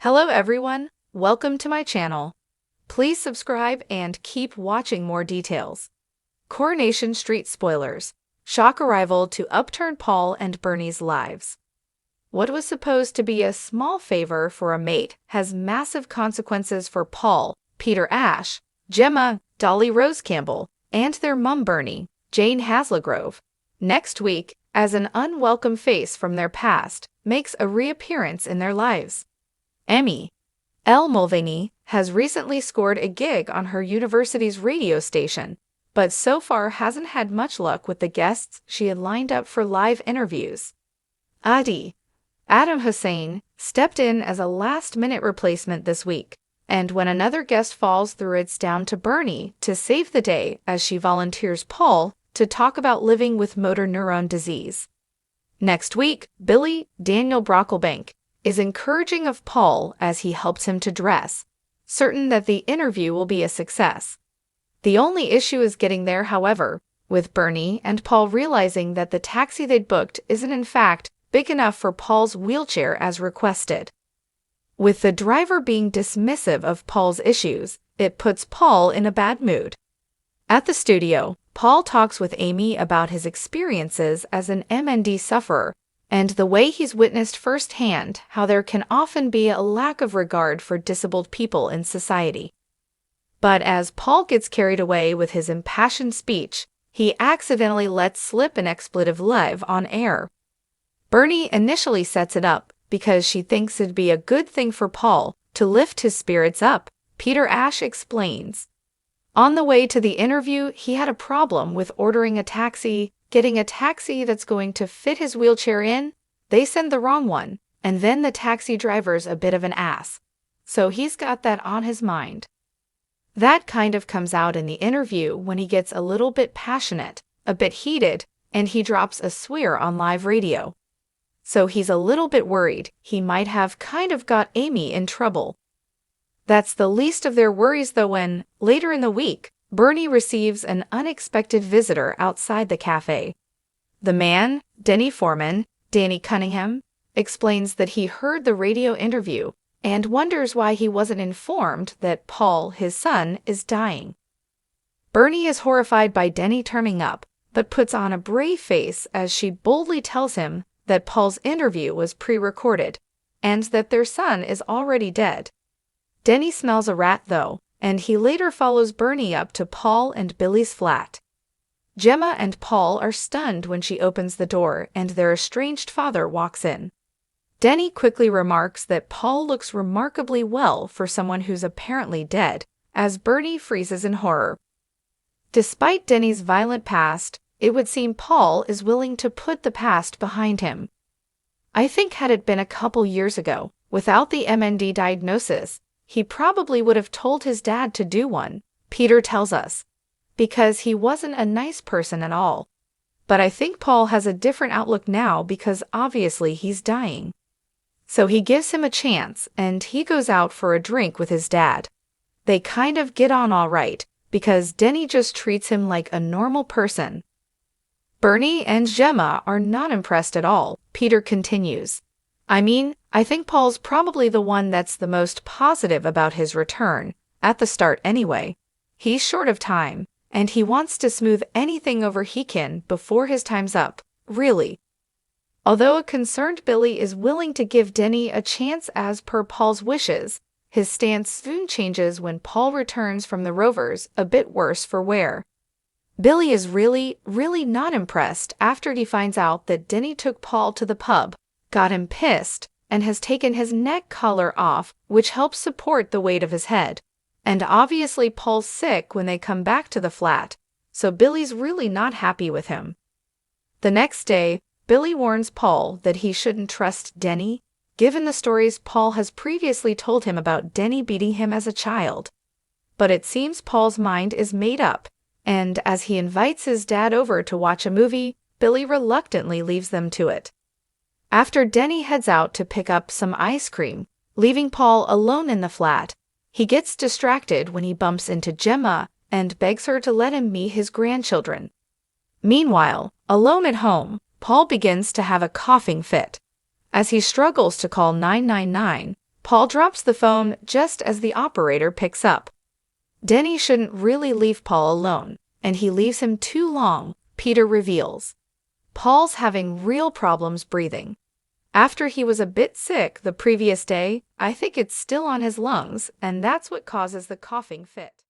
Hello everyone, welcome to my channel. Please subscribe and keep watching more details. Coronation Street spoilers. Shock arrival to upturn Paul and Bernie's lives. What was supposed to be a small favor for a mate has massive consequences for Paul, Peter Ash, Gemma, Dolly Rose Campbell, and their mum Bernie, Jane Haslegrove. Next week, as an unwelcome face from their past makes a reappearance in their lives. Emmy Elle Mulvaney has recently scored a gig on her university's radio station, but so far hasn't had much luck with the guests she had lined up for live interviews. Adam Hussein stepped in as a last-minute replacement this week, and when another guest falls through, it's down to Bernie to save the day as she volunteers Paul to talk about living with motor neuron disease. Next week, Billy Daniel Brocklebank is encouraging of Paul as he helps him to dress, certain that the interview will be a success. The only issue is getting there, however, with Bernie and Paul realizing that the taxi they'd booked isn't in fact big enough for Paul's wheelchair as requested. With the driver being dismissive of Paul's issues, it puts Paul in a bad mood. At the studio, Paul talks with Amy about his experiences as an MND sufferer and the way he's witnessed firsthand how there can often be a lack of regard for disabled people in society. But as Paul gets carried away with his impassioned speech, he accidentally lets slip an expletive live on air. Bernie initially sets it up because she thinks it'd be a good thing for Paul to lift his spirits up, Peter Ash explains. On the way to the interview, he had a problem with ordering a taxi, getting a taxi that's going to fit his wheelchair in. They send the wrong one, and then the taxi driver's a bit of an ass. So he's got that on his mind. That kind of comes out in the interview when he gets a little bit passionate, a bit heated, and he drops a swear on live radio. So he's a little bit worried he might have kind of got Amy in trouble. That's the least of their worries though when, later in the week, Bernie receives an unexpected visitor outside the cafe. The man, Denny Foreman, Danny Cunningham, explains that he heard the radio interview and wonders why he wasn't informed that Paul, his son, is dying. Bernie is horrified by Denny turning up, but puts on a brave face as she boldly tells him that Paul's interview was pre-recorded and that their son is already dead. Denny smells a rat though, and he later follows Bernie up to Paul and Billy's flat. Gemma and Paul are stunned when she opens the door and their estranged father walks in. Denny quickly remarks that Paul looks remarkably well for someone who's apparently dead, as Bernie freezes in horror. Despite Denny's violent past, it would seem Paul is willing to put the past behind him. I think had it been a couple years ago, without the MND diagnosis, he probably would have told his dad to do one, Peter tells us, because he wasn't a nice person at all. But I think Paul has a different outlook now because obviously he's dying. So he gives him a chance and he goes out for a drink with his dad. They kind of get on all right because Denny just treats him like a normal person. Bernie and Gemma are not impressed at all, Peter continues. I think Paul's probably the one that's the most positive about his return, at the start anyway. He's short of time, and he wants to smooth anything over he can before his time's up, really. Although a concerned Billy is willing to give Denny a chance as per Paul's wishes, his stance soon changes when Paul returns from the Rovers a bit worse for wear. Billy is really not impressed after he finds out that Denny took Paul to the pub, got him pissed, and has taken his neck collar off, which helps support the weight of his head. And obviously Paul's sick when they come back to the flat, so Billy's really not happy with him. The next day, Billy warns Paul that he shouldn't trust Denny, given the stories Paul has previously told him about Denny beating him as a child. But it seems Paul's mind is made up, and as he invites his dad over to watch a movie, Billy reluctantly leaves them to it. After Denny heads out to pick up some ice cream, leaving Paul alone in the flat, he gets distracted when he bumps into Gemma and begs her to let him meet his grandchildren. Meanwhile, alone at home, Paul begins to have a coughing fit. As he struggles to call 999, Paul drops the phone just as the operator picks up. Denny shouldn't really leave Paul alone, and he leaves him too long, Peter reveals. Paul's having real problems breathing. After he was a bit sick the previous day, I think it's still on his lungs, and that's what causes the coughing fit.